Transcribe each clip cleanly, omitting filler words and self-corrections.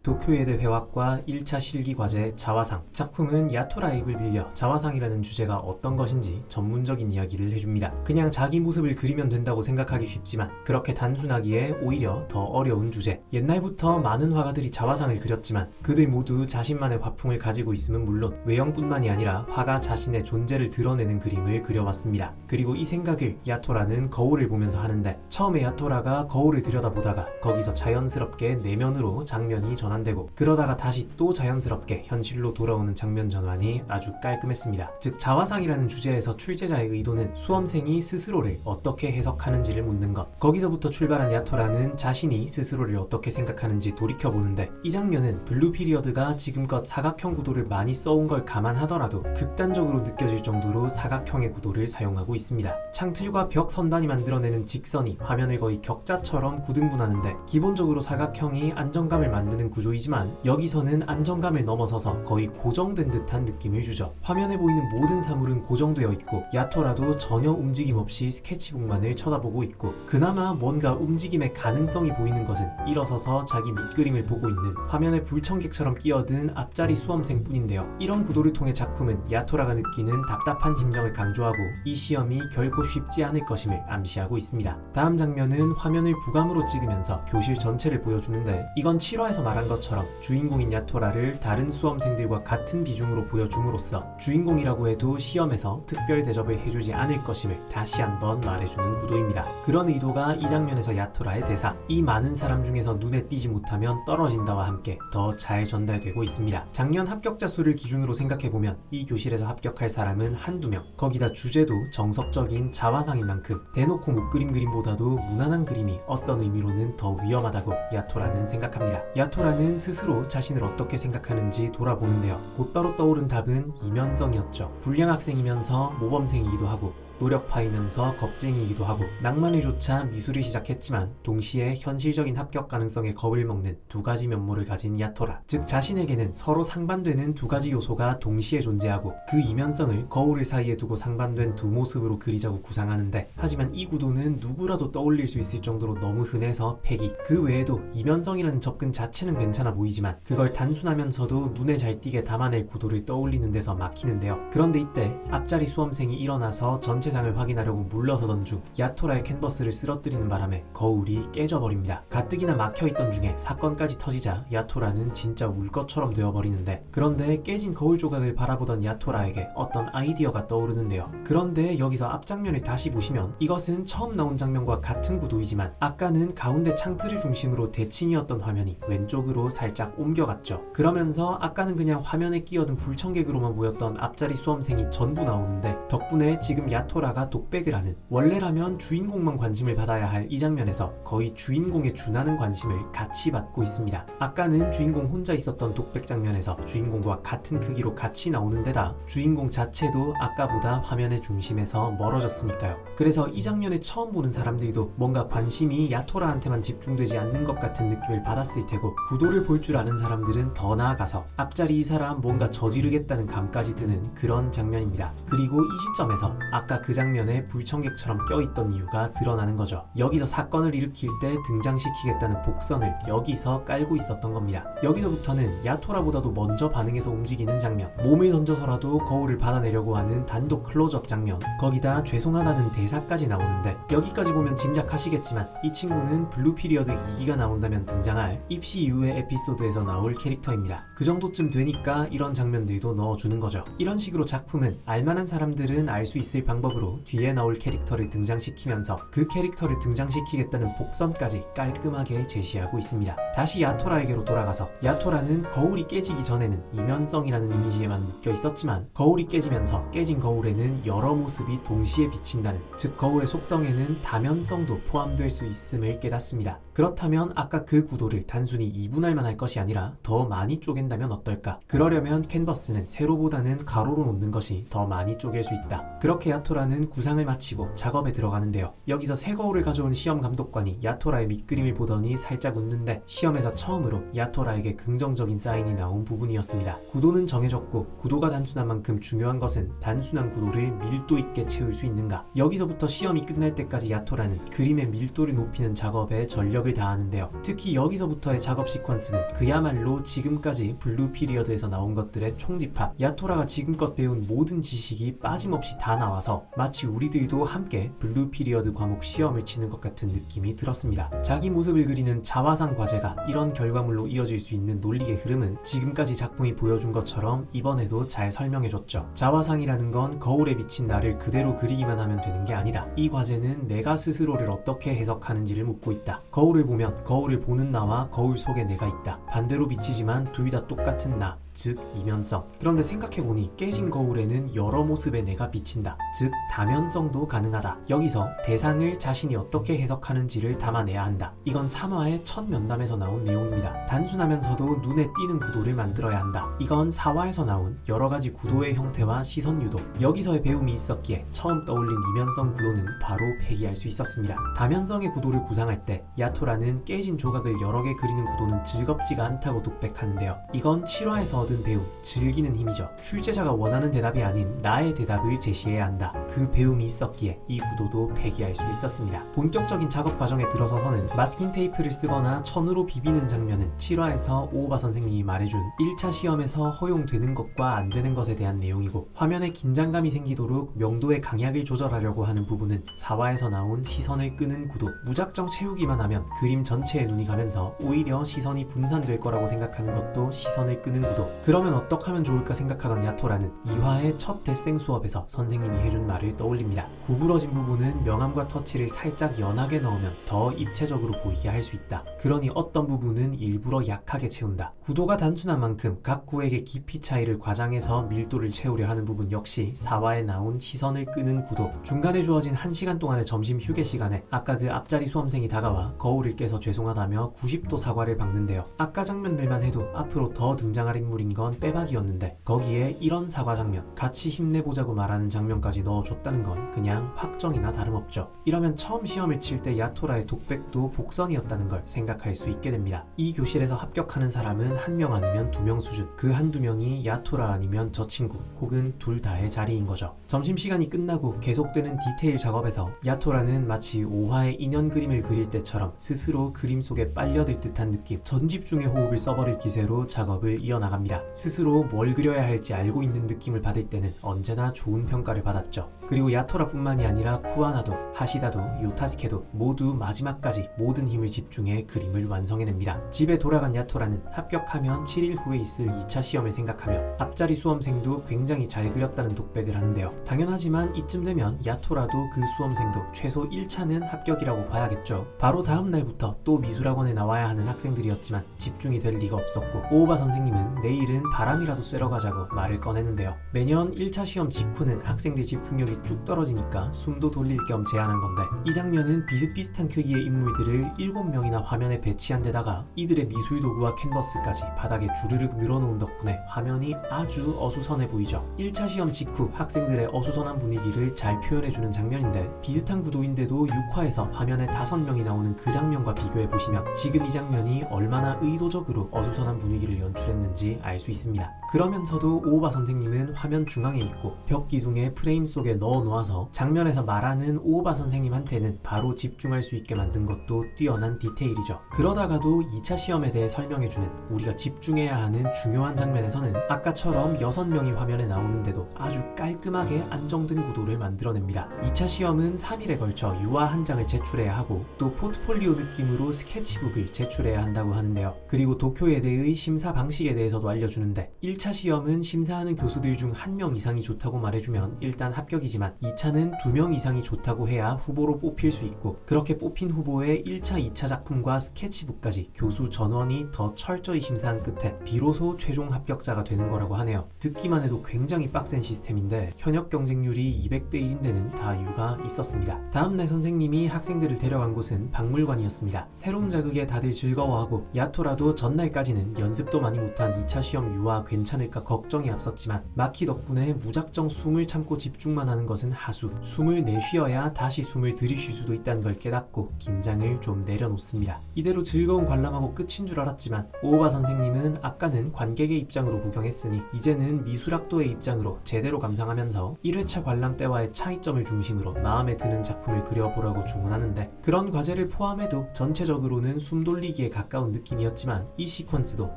도쿄예대 회화과 1차 실기과제 자화상. 작품은 야토라의 입을 빌려 자화상이라는 주제가 어떤 것인지 전문적인 이야기를 해줍니다. 그냥 자기 모습을 그리면 된다고 생각하기 쉽지만 그렇게 단순하기에 오히려 더 어려운 주제. 옛날부터 많은 화가들이 자화상을 그렸지만 그들 모두 자신만의 화풍을 가지고 있음은 물론 외형뿐만이 아니라 화가 자신의 존재를 드러내는 그림을 그려왔습니다. 그리고 이 생각을 야토라는 거울을 보면서 하는데, 처음에 야토라가 거울을 들여다보다가 거기서 자연스럽게 내면으로 장면이 전환되고, 그러다가 다시 또 자연스럽게 현실로 돌아오는 장면 전환이 아주 깔끔했습니다. 즉, 자화상이라는 주제에서 출제자의 의도는 수험생이 스스로를 어떻게 해석하는지를 묻는 것. 거기서부터 출발한 야토라는 자신이 스스로를 어떻게 생각하는지 돌이켜보는데, 이 장면은 블루 피리어드가 지금껏 사각형 구도를 많이 써온 걸 감안하더라도 극단적으로 느껴질 정도로 사각형의 구도를 사용하고 있습니다. 창틀과 벽 선반이 만들어내는 직선이 화면을 거의 격자처럼 구등분하는데, 기본적으로 사각형이 안정감을 만드는 구조이지만 여기서는 안정감을 넘어서서 거의 고정된 듯한 느낌을 주죠. 화면에 보이는 모든 사물은 고정되어 있고 야토라도 전혀 움직임 없이 스케치북만을 쳐다보고 있고, 그나마 뭔가 움직임의 가능성이 보이는 것은 일어서서 자기 밑그림을 보고 있는 화면에 불청객처럼 끼어든 앞자리 수험생뿐인데요. 이런 구도를 통해 작품은 야토라가 느끼는 답답한 심정을 강조하고 이 시험이 결코 쉽지 않을 것임을 암시하고 있습니다. 다음 장면은 화면을 부감으로 찍으면서 교실 전체를 보여주는데, 이건 7화에서 말한 것처럼 주인공인 야토라를 다른 수험생들과 같은 비중으로 보여줌으로써 주인공이라고 해도 시험에서 특별 대접을 해주지 않을 것임을 다시 한번 말해주는 구도입니다. 그런 의도가 이 장면에서 야토라의 대사 "이 많은 사람 중에서 눈에 띄지 못하면 떨어진다"와 함께 더 잘 전달되고 있습니다. 작년 합격자 수를 기준으로 생각해보면 이 교실에서 합격할 사람은 한두 명, 거기다 주제도 정석적인 자화상인 만큼 대놓고 못 그림 그림보다도 무난한 그림이 어떤 의미로는 더 위험하다고 야토라는 생각합니다. 야토라는 스스로 자신을 어떻게 생각하는지 돌아보는데요. 곧바로 떠오른 답은 이면성이었죠. 불량 학생이면서 모범생이기도 하고 노력파이면서 겁쟁이이기도 하고 낭만을 좇아 미술을 시작했지만 동시에 현실적인 합격 가능성에 겁을 먹는 두 가지 면모를 가진 야토라. 즉, 자신에게는 서로 상반되는 두 가지 요소가 동시에 존재하고 그 이면성을 거울을 사이에 두고 상반된 두 모습으로 그리자고 구상하는데, 하지만 이 구도는 누구라도 떠올릴 수 있을 정도로 너무 흔해서 폐기. 그 외에도 이면성이라는 접근 자체는 괜찮아 보이지만 그걸 단순하면서도 눈에 잘 띄게 담아낼 구도를 떠올리는 데서 막히는데요. 그런데 이때 앞자리 수험생이 일어나서 전체상을 확인하려고 물러서던 중 야토라의 캔버스를 쓰러뜨리는 바람에 거울이 깨져버립니다. 가뜩이나 막혀있던 중에 사건까지 터지자 야토라는 진짜 울 것처럼 되어버리는데, 그런데 깨진 거울 조각을 바라보던 야토라에게 어떤 아이디어가 떠오르는데요. 그런데 여기서 앞장면을 다시 보시면 이것은 처음 나온 장면과 같은 구도이지만 아까는 가운데 창틀을 중심으로 대칭이었던 화면이 왼쪽으로 살짝 옮겨갔죠. 그러면서 아까는 그냥 화면에 끼어든 불청객으로만 보였던 앞자리 수험생이 전부 나오는데, 덕분에 지금 야토라가 독백을 하는, 원래라면 주인공만 관심을 받아야 할 이 장면에서 거의 주인공에 준하는 관심을 같이 받고 있습니다. 아까는 주인공 혼자 있었던 독백 장면에서 주인공과 같은 크기로 같이 나오는 데다 주인공 자체도 아까보다 화면의 중심에서 멀어졌으니까요. 그래서 이 장면을 처음 보는 사람들도 뭔가 관심이 야토라한테만 집중되지 않는 것 같은 느낌을 받았을 테고, 구도를 볼 줄 아는 사람들은 더 나아가서 앞자리 이 사람 뭔가 저지르겠다는 감까지 드는 그런 장면입니다. 그리고 이 시점에서 아까 그 장면에 불청객처럼 껴있던 이유가 드러나는 거죠. 여기서 사건을 일으킬 때 등장시키겠다는 복선을 여기서 깔고 있었던 겁니다. 여기서부터는 야토라보다도 먼저 반응해서 움직이는 장면, 몸을 던져서라도 거울을 받아내려고 하는 단독 클로즈업 장면, 거기다 죄송하다는 대사까지 나오는데, 여기까지 보면 짐작하시겠지만 이 친구는 블루 피리어드 2기가 나온다면 등장할 입시 이후의 에피소드에서 나올 캐릭터입니다. 그 정도쯤 되니까 이런 장면들도 넣어주는 거죠. 이런 식으로 작품은 알만한 사람들은 알 수 있을 방법으로 뒤에 나올 캐릭터를 등장시키면서 그 캐릭터를 등장시키겠다는 복선까지 깔끔하게 제시하고 있습니다. 다시 야토라에게로 돌아가서, 야토라는 거울이 깨지기 전에는 이면성이라는 이미지에만 묶여 있었지만 거울이 깨지면서 깨진 거울에는 여러 모습이 동시에 비친다는, 즉 거울의 속성에는 다면성도 포함될 수 있음을 깨닫습니다. 그렇다면 아까 그 구도를 단순히 이분할만 할 것이 아니라 더 많이 쪼갠다면 어떨까? 그러려면 캔버스는 세로보다는 가로로 놓는 것이 더 많이 쪼갤 수 있다. 그렇게 야토라는 야토라는 구상을 마치고 작업에 들어가는데요. 여기서 새 거울을 가져온 시험 감독관이 야토라의 밑그림을 보더니 살짝 웃는데 시험에서 처음으로 야토라에게 긍정적인 사인이 나온 부분이었습니다. 구도는 정해졌고 구도가 단순한 만큼 중요한 것은 단순한 구도를 밀도 있게 채울 수 있는가. 여기서부터 시험이 끝날 때까지 야토라는 그림의 밀도를 높이는 작업에 전력을 다하는데요. 특히 여기서부터의 작업 시퀀스는 그야말로 지금까지 블루 피리어드에서 나온 것들의 총집합. 야토라가 지금껏 배운 모든 지식이 빠짐없이 다 나와서 마치 우리들도 함께 블루 피리어드 과목 시험을 치는 것 같은 느낌이 들었습니다. 자기 모습을 그리는 자화상 과제가 이런 결과물로 이어질 수 있는 논리의 흐름은 지금까지 작품이 보여준 것처럼 이번에도 잘 설명해줬죠. 자화상이라는 건 거울에 비친 나를 그대로 그리기만 하면 되는 게 아니다. 이 과제는 내가 스스로를 어떻게 해석하는지를 묻고 있다. 거울을 보면 거울을 보는 나와 거울 속에 내가 있다. 반대로 비치지만 둘 다 똑같은 나, 즉 이면성. 그런데 생각해보니 깨진 거울에는 여러 모습의 내가 비친다. 즉 다면성도 가능하다. 여기서 대상을 자신이 어떻게 해석하는지를 담아내야 한다. 이건 3화의 첫 면담에서 나온 내용입니다. 단순하면서도 눈에 띄는 구도를 만들어야 한다. 이건 4화에서 나온 여러가지 구도의 형태와 시선 유도. 여기서의 배움이 있었기에 처음 떠올린 이면성 구도는 바로 폐기할 수 있었습니다. 다면성의 구도를 구상할 때 야토라는 깨진 조각을 여러 개 그리는 구도는 즐겁지가 않다고 독백하는데요. 이건 7화에서 얻은 배움, 즐기는 힘이죠. 출제자가 원하는 대답이 아닌 나의 대답을 제시해야 한다. 그 배움이 있었기에 이 구도도 폐기할 수 있었습니다. 본격적인 작업 과정에 들어서서는 마스킹 테이프를 쓰거나 천으로 비비는 장면은 7화에서 오오바 선생님이 말해준 1차 시험에서 허용되는 것과 안 되는 것에 대한 내용이고, 화면에 긴장감이 생기도록 명도의 강약을 조절하려고 하는 부분은 4화에서 나온 시선을 끄는 구도. 무작정 채우기만 하면 그림 전체에 눈이 가면서 오히려 시선이 분산될 거라고 생각하는 것도 시선을 끄는 구도. 그러면 어떻게 하면 좋을까 생각하던 야토라는 2화의 첫 데생 수업에서 선생님이 해준 말을 떠올립니다. 구부러진 부분은 명암과 터치를 살짝 연하게 넣으면 더 입체적으로 보이게 할 수 있다. 그러니 어떤 부분은 일부러 약하게 채운다. 구도가 단순한 만큼 각 구에게 깊이 차이를 과장해서 밀도를 채우려 하는 부분 역시 4화에 나온 시선을 끄는 구도. 중간에 주어진 1시간 동안의 점심 휴게 시간에 아까 그 앞자리 수험생이 다가와 거울을 깨서 죄송하다며 90도 사과를 박는데요. 아까 장면들만 해도 앞으로 더 등장할 인물인 건 빼박이었는데 거기에 이런 사과 장면, 같이 힘내보자고 말하는 장면까지 넣어줬다는 건 그냥 확정이나 다름없죠. 이러면 처음 시험을 칠 때 야토라의 독백도 복선이었다는 걸 생각할 수 있게 됩니다. 이 교실에서 합격하는 사람은 1명 아니면 2명 수준. 그 한두 명이 야토라 아니면 저 친구 혹은 둘 다의 자리인 거죠. 점심시간이 끝나고 계속되는 디테일 작업에서 야토라는 마치 5화의 인연 그림을 그릴 때처럼 스스로 그림 속에 빨려들 듯한 느낌, 전집중의 호흡을 써버릴 기세로 작업을 이어나갑니다. 스스로 뭘 그려야 할지 알고 있는 느낌을 받을 때는 언제나 좋은 평가를 받았죠. 그리고 야토라뿐만이 아니라 쿠아나도, 하시다도, 요타스케도 모두 마지막까지 모든 힘을 집중해 그림을 완성해냅니다. 집에 돌아간 야토라는 합격하면 7일 후에 있을 2차 시험을 생각하며 앞자리 수험생도 굉장히 잘 그렸다는 독백을 하는데요. 당연하지만 이쯤 되면 야토라도 그 수험생도 최소 1차는 합격이라고 봐야겠죠. 바로 다음 날부터 또 미술학원에 나와야 하는 학생들이었지만 집중이 될 리가 없었고, 오오바 선생님은 내일은 바람이라도 쐬러 가자고 말을 꺼내는데요. 매년 1차 시험 직후는 학생들 집중력이 쭉 떨어지니까 숨도 돌릴 겸 제안한 건데, 이 장면은 비슷비슷한 크기의 인물들을 7명이나 화면에 배치한 데다가 이들의 미술 도구와 캔버스까지 바닥에 주르륵 늘어놓은 덕분에 화면이 아주 어수선해 보이죠. 1차 시험 직후 학생들의 어수선한 분위기를 잘 표현해주는 장면인데, 비슷한 구도인데도 6화에서 화면에 5명이 나오는 그 장면과 비교해보시면 지금 이 장면이 얼마나 의도적으로 어수선한 분위기를 연출했는지 알 수 있습니다. 그러면서도 오오바 선생님은 화면 중앙에 있고 벽 기둥에 프레임 속에 넣어 놓아서 장면에서 말하는 오오바 선생님한테는 바로 집중할 수 있게 만든 것도 뛰어난 디테일이죠. 그러다가도 2차 시험에 대해 설명해주는 우리가 집중해야 하는 중요한 장면에서는 아까처럼 6명이 화면에 나오는데도 아주 깔끔하게 안정된 구도를 만들어냅니다. 2차 시험은 3일에 걸쳐 유화 한 장을 제출해야 하고 또 포트폴리오 느낌으로 스케치북을 제출해야 한다고 하는데요. 그리고 도쿄예대의 심사 방식에 대해서도 알려주는데, 1차 시험은 심사하는 교수들 중 1명 이상이 좋다고 말해주면 일단 합격이지만 2차는 2명 이상이 좋다고 해야 후보로 뽑힐 수 있고, 그렇게 뽑힌 후보의 1차, 2차 작품과 스케치북까지 교수 전원이 더 철저히 심사한 끝에 비로소 최종 합격자가 되는 거라고 하네요. 듣기만 해도 굉장히 빡센 시스템인데 현역 경쟁률이 200대 1인 데는 다 이유가 있었습니다. 다음날 선생님이 학생들을 데려간 곳은 박물관이었습니다. 새로운 자극에 다들 즐거워하고 야토라도 전날까지는 연습도 많이 못한 2차 시험 유화 괜찮을까 걱정이 앞섰지만 마키 덕분에 무작정 숨을 참고 집중만 하는 중요한 것은 하수. 숨을 내쉬어야 다시 숨을 들이쉴 수도 있다는 걸 깨닫고 긴장을 좀 내려놓습니다. 이대로 즐거운 관람하고 끝인 줄 알았지만 오오바 선생님은 아까는 관객의 입장으로 구경했으니 이제는 미술학도의 입장으로 제대로 감상하면서 1회차 관람 때와의 차이점을 중심으로 마음에 드는 작품을 그려보라고 주문하는데, 그런 과제를 포함해도 전체적으로는 숨 돌리기에 가까운 느낌이었지만 이 시퀀스도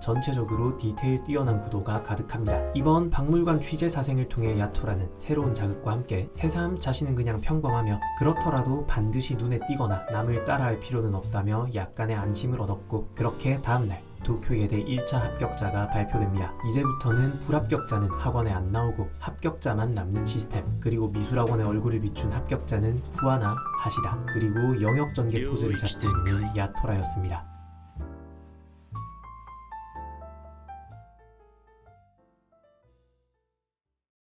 전체적으로 디테일 뛰어난 구도가 가득합니다. 이번 박물관 취재 사생을 통해 야토라는 새로운 자극과 함께 새삼 자신은 그냥 평범하며 그렇더라도 반드시 눈에 띄거나 남을 따라할 필요는 없다며 약간의 안심을 얻었고, 그렇게 다음날 도쿄예대 1차 합격자가 발표됩니다. 이제부터는 불합격자는 학원에 안 나오고 합격자만 남는 시스템, 그리고 미술학원의 얼굴을 비춘 합격자는 쿠와나 하시다, 그리고 영역 전개 포즈를 잡고 있는 야토라였습니다.